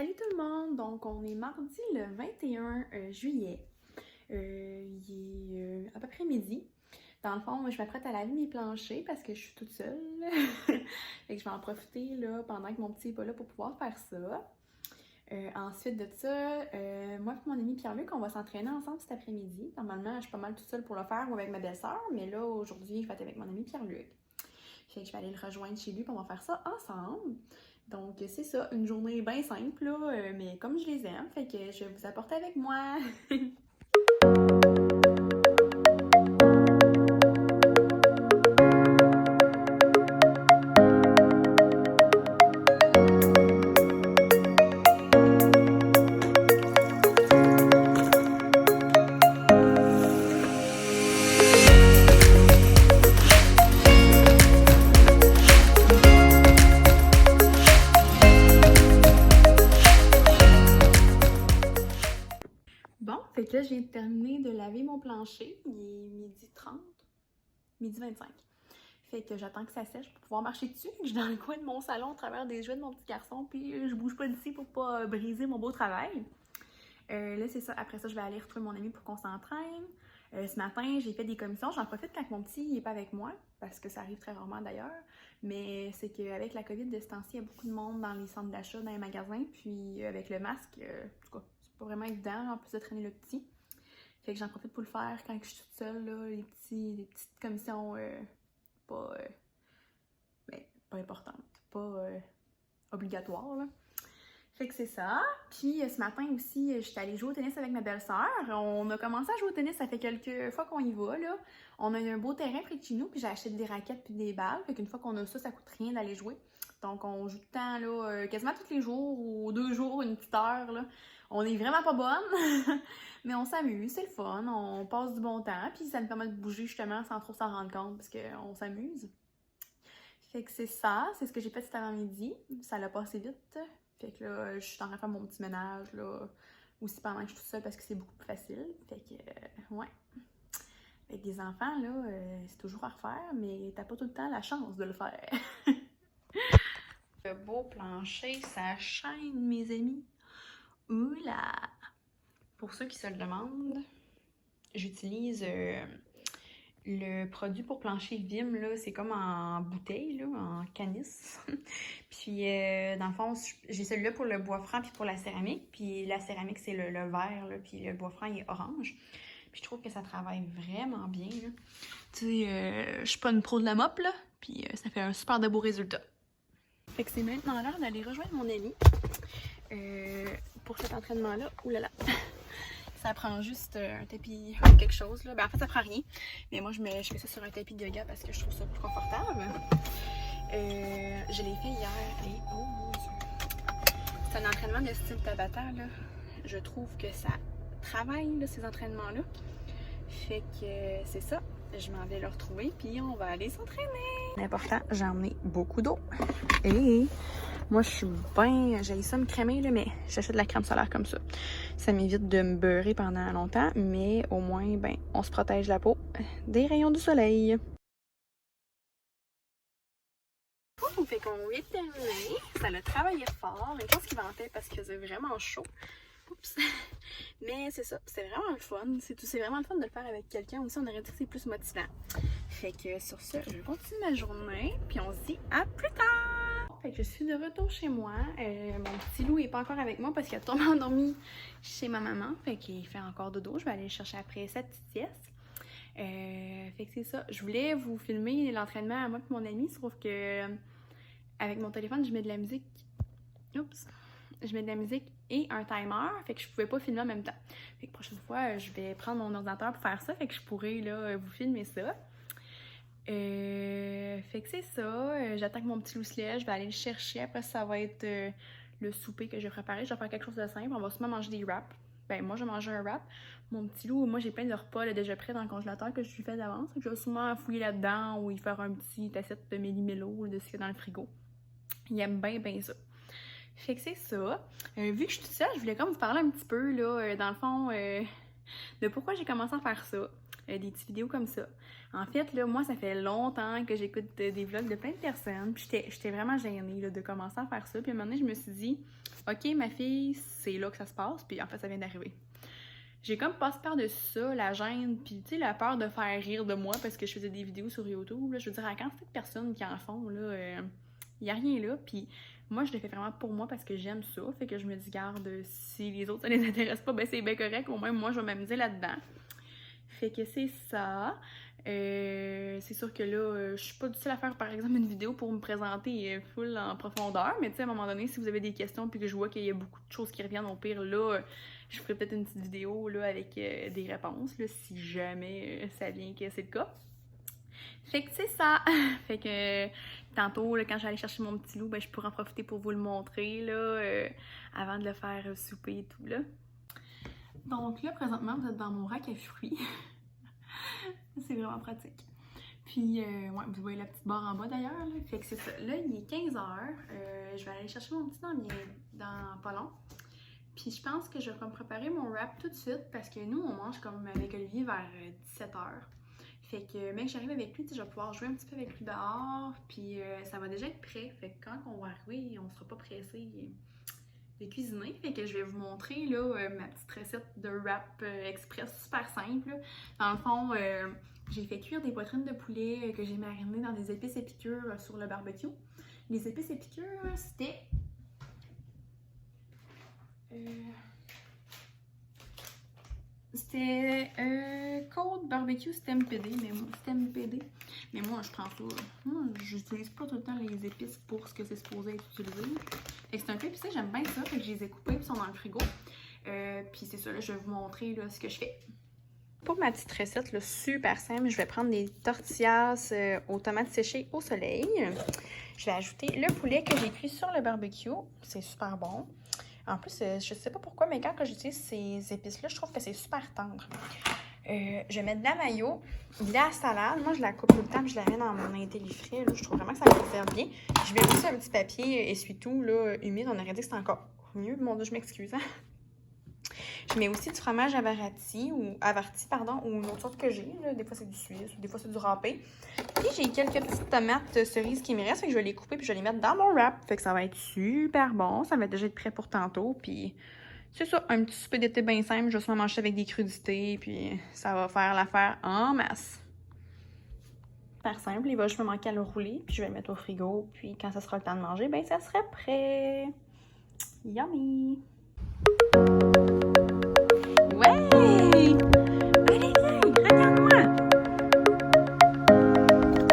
Salut tout le monde! Donc, on est mardi le 21 juillet. Il est à peu près midi. Dans le fond, moi, je m'apprête à laver mes planchers parce que je suis toute seule. Fait que je vais en profiter là, pendant que mon petit est pas là pour pouvoir faire ça. Ensuite de ça, moi et mon ami Pierre-Luc, on va s'entraîner ensemble cet après-midi. Normalement, je suis pas mal toute seule pour le faire ou avec ma belle-sœur, mais là, aujourd'hui, je vais être avec mon ami Pierre-Luc. Fait que je vais aller le rejoindre chez lui, puis on va faire ça ensemble. Donc, c'est ça, une journée bien simple, là, mais comme je les aime, fait que je vais vous apporter avec moi. Bon, fait que là, je viens de terminer de laver mon plancher. Il est midi 30, midi 25. Fait que j'attends que ça sèche pour pouvoir marcher dessus. Je suis dans le coin de mon salon au travers des jouets de mon petit garçon, puis je bouge pas d'ici pour pas briser mon beau travail. Là, c'est ça. Après ça, je vais aller retrouver mon ami pour qu'on s'entraîne. Ce matin, j'ai fait des commissions. J'en profite quand mon petit n'est pas avec moi, parce que ça arrive très rarement d'ailleurs. Mais c'est qu'avec la COVID de ce temps-ci, il y a beaucoup de monde dans les centres d'achat, dans les magasins. Puis avec le masque, en tout cas, c'est pas vraiment évident, en plus de traîner le petit. Fait que j'en profite pour le faire quand je suis toute seule, là, les petites commissions pas, pas importantes, pas obligatoires, là. Fait que c'est ça. Puis ce matin aussi, j'étais allée jouer au tennis avec ma belle-sœur. On a commencé à jouer au tennis, ça fait quelques fois qu'on y va, là. On a eu un beau terrain près de chez nous, puis j'ai acheté des raquettes puis des balles. Fait qu'une fois qu'on a ça coûte rien d'aller jouer. Donc on joue tout le temps, là, quasiment tous les jours ou 2 jours, une petite heure, là. On est vraiment pas bonne, mais on s'amuse, c'est le fun, on passe du bon temps, puis ça nous permet de bouger justement sans trop s'en rendre compte, parce qu'on s'amuse. Fait que c'est ça, c'est ce que j'ai fait cet avant-midi. Ça l'a passé vite. Fait que là, je suis en train de faire mon petit ménage, là, aussi pendant que je suis toute seule parce que c'est beaucoup plus facile. Fait que, ouais. Avec des enfants, là, c'est toujours à refaire, mais t'as pas tout le temps la chance de le faire. Le beau plancher, ça chaîne, mes amis. Oula! Pour ceux qui se le demandent, j'utilise le produit pour plancher Vim, là, c'est comme en bouteille, là, en canis. Puis, dans le fond, j'ai celui-là pour le bois franc puis pour la céramique. Puis la céramique, c'est le vert, là, puis le bois franc, il est orange. Puis je trouve que ça travaille vraiment bien, là. Tu sais, je suis pas une pro de la mop, là, puis ça fait un super de beau résultat. Fait que c'est maintenant l'heure d'aller rejoindre mon ami pour cet entraînement-là. Ouh là là! Ça prend juste un tapis ou quelque chose, là. Ben, en fait, ça prend rien. Mais moi, je fais ça sur un tapis de yoga parce que je trouve ça plus confortable. Je l'ai fait hier et oh mon Dieu! C'est un entraînement de style Tabata, là. Je trouve que ça travaille, là, ces entraînements-là. Fait que c'est ça. Je m'en vais le retrouver, puis on va aller s'entraîner. L'important, j'ai emmené beaucoup d'eau. Et moi, je suis bien... J'ai ça me crémer, là, mais j'achète de la crème solaire comme ça. Ça m'évite de me beurrer pendant longtemps, mais au moins, ben, on se protège la peau des rayons du soleil. Fait qu'on est terminé. Ça a travaillé fort. Mais qu'est-ce qui va en tête parce qu'il faisait vraiment chaud. Oups. Mais c'est ça, c'est vraiment le fun. C'est vraiment le fun de le faire avec quelqu'un. Aussi, on aurait dit que c'est plus motivant. Fait que sur ça, je vais continuer ma journée. Puis on se dit à plus tard! Fait que je suis de retour chez moi. Mon petit loup est pas encore avec moi parce qu'il a tombé endormi chez ma maman. Fait qu'il fait encore dodo. Je vais aller le chercher après sa petite sieste. Fait que c'est ça. Je voulais vous filmer l'entraînement à moi et mon ami, sauf que avec mon téléphone, je mets de la musique. Oups! Je mets de la musique et un timer, fait que je pouvais pas filmer en même temps. Fait que prochaine fois, je vais prendre mon ordinateur pour faire ça, fait que je pourrais là, vous filmer ça. Fait que c'est ça. J'attends que mon petit loup se lève, je vais aller le chercher. Après, ça va être le souper que je vais préparer. Je vais faire quelque chose de simple. On va sûrement manger des wraps. Ben, moi, je vais manger un wrap. Mon petit loup, moi, j'ai plein de repas là, déjà prêts dans le congélateur que je lui fais d'avance. Je vais sûrement fouiller là-dedans ou y faire un petit assiette de méli-mélo de ce qu'il y a dans le frigo. Il aime bien ça. Fait que c'est ça. Vu que je suis toute seule, je voulais comme vous parler un petit peu, là, dans le fond, de pourquoi j'ai commencé à faire ça. des petites vidéos comme ça. En fait, là, moi, ça fait longtemps que j'écoute des vlogs de plein de personnes, puis j'étais vraiment gênée là, de commencer à faire ça. Puis à un moment donné, je me suis dit, OK, ma fille, c'est là que ça se passe, puis en fait, ça vient d'arriver. J'ai comme passé par-dessus ça, la gêne, puis tu sais, la peur de faire rire de moi parce que je faisais des vidéos sur YouTube. Là, je veux dire, à la quantité de personnes qui en font, là, il n'y a rien là, puis moi, je le fais vraiment pour moi parce que j'aime ça. Fait que je me dis, garde, si les autres, ça les intéresse pas, ben c'est bien correct. Au moins, moi, je vais m'amuser là-dedans. Fait que c'est ça. C'est sûr que là, je suis pas du tout à faire, par exemple, une vidéo pour me présenter full en profondeur. Mais tu sais, à un moment donné, si vous avez des questions puis que je vois qu'il y a beaucoup de choses qui reviennent, au pire, là, je ferai peut-être une petite vidéo là, avec des réponses, là, si jamais ça vient que c'est le cas. Fait que c'est ça! Fait que tantôt, là, quand j'allais chercher mon petit loup, ben, je pourrais en profiter pour vous le montrer là, avant de le faire souper et tout là. Donc là, présentement, vous êtes dans mon rack à fruits. C'est vraiment pratique. Puis, ouais, vous voyez la petite barre en bas d'ailleurs. Fait que c'est ça. Là, il est 15h. Je vais aller chercher mon petit dans pas long. Puis je pense que je vais me préparer mon wrap tout de suite parce que nous, on mange comme avec Olivier vers 17h. Fait que, mec, j'arrive avec lui, je vais pouvoir jouer un petit peu avec lui dehors, puis ça va déjà être prêt. Fait que quand on va arriver, on sera pas pressé de cuisiner. Fait que je vais vous montrer là, ma petite recette de wrap express super simple. Dans le fond, j'ai fait cuire des poitrines de poulet que j'ai marinées dans des épices épicures sur le barbecue. Les épices épicures, c'était... C'était Code Barbecue Stampede, mais moi je prends ça. Moi j'utilise pas tout le temps les épices pour ce que c'est supposé être utilisé. Fait que c'est un peu épicé, j'aime bien ça, fait que je les ai coupés puis ils sont dans le frigo. Puis c'est ça, là, je vais vous montrer là, ce que je fais. Pour ma petite recette là, super simple, je vais prendre des tortillas aux tomates séchées au soleil. Je vais ajouter le poulet que j'ai cuit sur le barbecue, c'est super bon. En plus, je sais pas pourquoi, mais quand j'utilise ces épices-là, je trouve que c'est super tendre. Je vais mettre de la mayo, de la salade. Moi, je la coupe tout le temps puis je la mets dans mon intellifrais. Je trouve vraiment que ça me conserve bien. Je mets aussi un petit papier essuie-tout là, humide. On aurait dit que c'était encore mieux. Mon Dieu, je m'excuse. Hein? Je mets aussi du fromage averti ou une autre sorte que j'ai. Des fois, c'est du suisse, des fois, c'est du râpé. Puis, j'ai quelques petites tomates cerises qui me restent. Fait que je vais les couper puis je vais les mettre dans mon wrap. Fait que ça va être super bon. Ça va déjà être prêt pour tantôt. Puis, c'est ça, un petit souper d'été bien simple. Je vais sûrement manger avec des crudités. Puis, ça va faire l'affaire en masse. Super simple. Il va juste me manquer à le rouler. Puis, je vais le mettre au frigo. Puis, quand ça sera le temps de manger, ben ça sera prêt. Yummy! Ouais! Allez, viens, regarde-moi!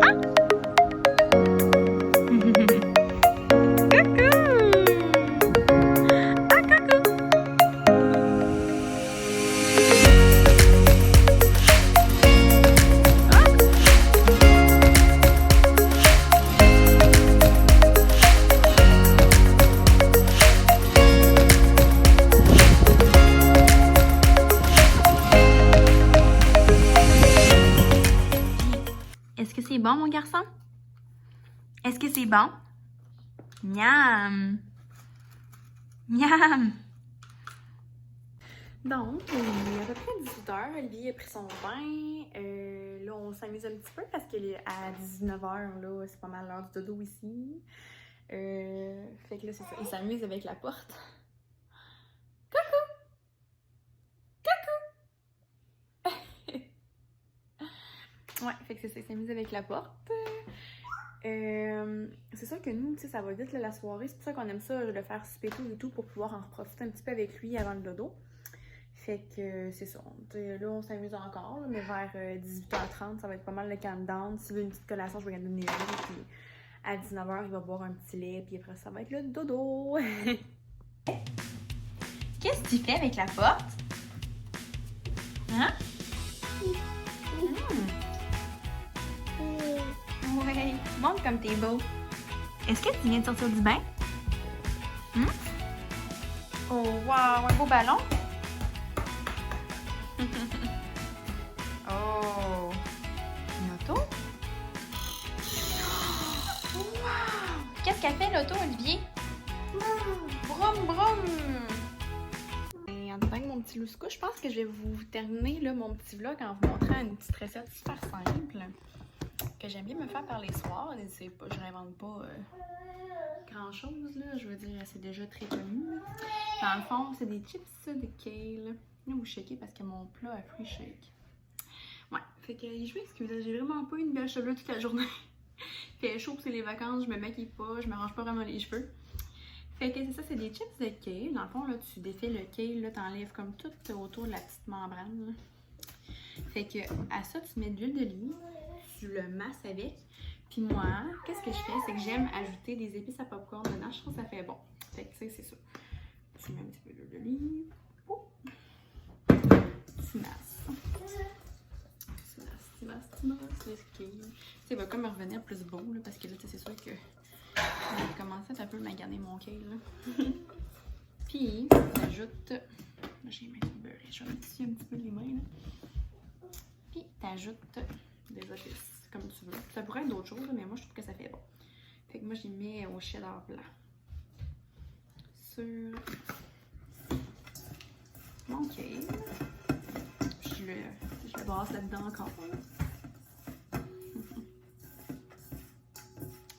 Ah! Coucou! Ah, coucou! Est-ce que c'est bon, mon garçon? Est-ce que c'est bon? Miam! Miam! Donc, il est à peu près 18h. Olivier a pris son bain. Là, on s'amuse un petit peu parce qu'à 19h, là, c'est pas mal l'heure du dodo ici. Fait que là, c'est ça. Il s'amuse avec la porte. Coucou! Ouais, fait que c'est ça, il s'amuse avec la porte. C'est sûr que nous, tu sais, ça va vite là, la soirée. C'est pour ça qu'on aime ça, le faire souper tout et tout pour pouvoir en profiter un petit peu avec lui avant le dodo. Fait que c'est ça. Là, on s'amuse encore, là, mais vers 18h30, ça va être pas mal le countdown. S'il veut une petite collation, je vais regarder une neige. Puis à 19h, il va boire un petit lait. Puis après, ça va être le dodo. Qu'est-ce que tu fais avec la porte? Hein? Ouais, montre comme t'es beau. Est-ce que tu viens de sortir du bain? Oh, wow, un beau ballon. Oh, une auto? Wow! Qu'est-ce qu'a fait l'auto, Olivier? Broum, broum! Et en tant que mon petit petit louscou. Je pense que je vais vous terminer là, mon petit vlog en vous montrant une petite recette super simple que j'aime bien me faire par les soirs. N'hésitez pas, je réinvente pas grand chose là. Je veux dire, c'est déjà très connu. Dans le fond, c'est des chips de kale. Là, vous shakez parce que mon plat a fruit shake. Ouais, fait que je m'excuse, j'ai vraiment pas une belle chevelure toute la journée. Fait chaud, c'est les vacances, je me maquille pas, je me range pas vraiment les cheveux. Fait que c'est ça, c'est des chips de kale. Dans le fond, là, tu défais le kale, là, t'enlèves comme tout autour de la petite membrane. Là. Fait que à ça, tu mets de l'huile d'olive, tu le masses avec. Puis moi, qu'est-ce que je fais? C'est que j'aime ajouter des épices à popcorn dedans. Je trouve que ça fait bon. Fait que tu sais, c'est ça. Tu mets un petit peu d'huile d'olive. Oh. Tu masses. Tu masses le kale. Tu sais, il va comme revenir plus beau, là, parce que là, c'est sûr que j'ai commencé à un peu maganer mon kale. Puis, t'ajoutes. Là, j'ai les mains beurrées. Je vais mettre ici un petit peu les mains. Là. Puis, t'ajoutes des épices, comme tu veux. Ça pourrait être d'autres choses, mais moi, je trouve que ça fait bon. Fait que moi, j'y mets au cheddar blanc. Sur mon kale. Je le brasse là-dedans encore.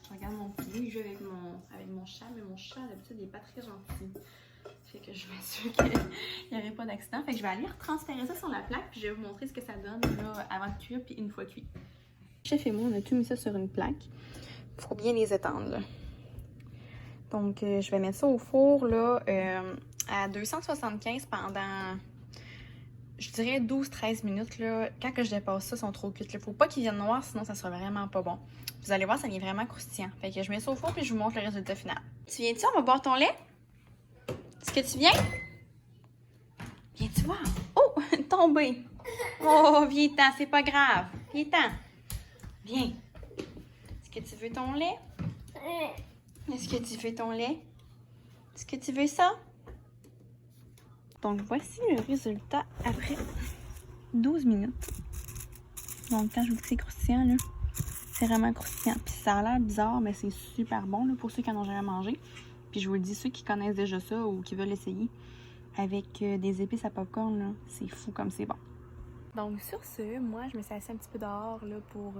Je regarde mon pied, il joue avec mon chat, mais mon chat, d'habitude, il n'est pas très gentil. Fait que je m'assure qu'il n'y aurait pas d'accident. Fait que je vais aller retransférer ça sur la plaque, puis je vais vous montrer ce que ça donne là, avant de cuire, puis une fois cuit. Chef et moi, on a tout mis ça sur une plaque. Il faut bien les étendre, là. Donc, je vais mettre ça au four, là, à 275 pendant, je dirais, 12-13 minutes, là. Quand que je dépasse ça, ils sont trop cuits. Il ne faut pas qu'ils viennent noirs, sinon ça sera vraiment pas bon. Vous allez voir, ça devient vraiment croustillant. Fait que je mets ça au four, puis je vous montre le résultat final. Tu viens-tu? On va boire ton lait? Est-ce que tu viens? Viens-tu voir? Oh! Tombé! Oh, viens-t'en, c'est pas grave. Viens-t'en. Viens. Est-ce que tu veux ton lait? Est-ce que tu veux ton lait? Est-ce que tu veux ça? Donc, voici le résultat après 12 minutes. Donc, quand je vous dis que c'est croustillant, là, c'est vraiment croustillant. Puis ça a l'air bizarre, mais c'est super bon là, pour ceux qui en ont jamais mangé. Puis je vous le dis, ceux qui connaissent déjà ça ou qui veulent essayer, avec des épices à popcorn, c'est fou comme c'est bon. Donc sur ce, moi je me suis assise un petit peu dehors là, pour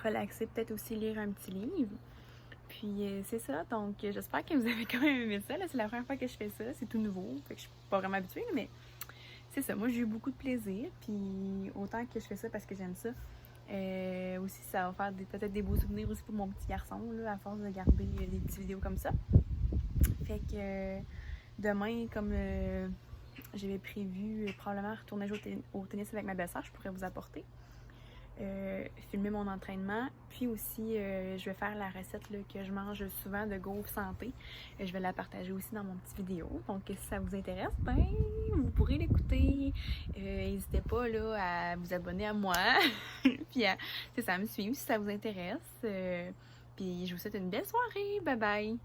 relaxer, peut-être aussi lire un petit livre. Puis c'est ça, donc j'espère que vous avez quand même aimé ça. C'est la première fois que je fais ça, c'est tout nouveau, fait que je suis pas vraiment habituée, mais c'est ça, moi j'ai eu beaucoup de plaisir. Puis autant que je fais ça parce que j'aime ça, aussi ça va faire peut-être des beaux souvenirs aussi pour mon petit garçon, là, à force de garder des petites vidéos comme ça. Fait que demain, comme j'avais prévu probablement retourner jouer au tennis avec ma belle-sœur, je pourrais vous apporter. Filmer mon entraînement. Puis aussi, je vais faire la recette là, que je mange souvent de Gaufre Santé. Je vais la partager aussi dans mon petit vidéo. Donc, si ça vous intéresse, ben, vous pourrez l'écouter. N'hésitez pas là, à vous abonner à moi. Puis, ça me suivre si ça vous intéresse. Puis, je vous souhaite une belle soirée. Bye bye!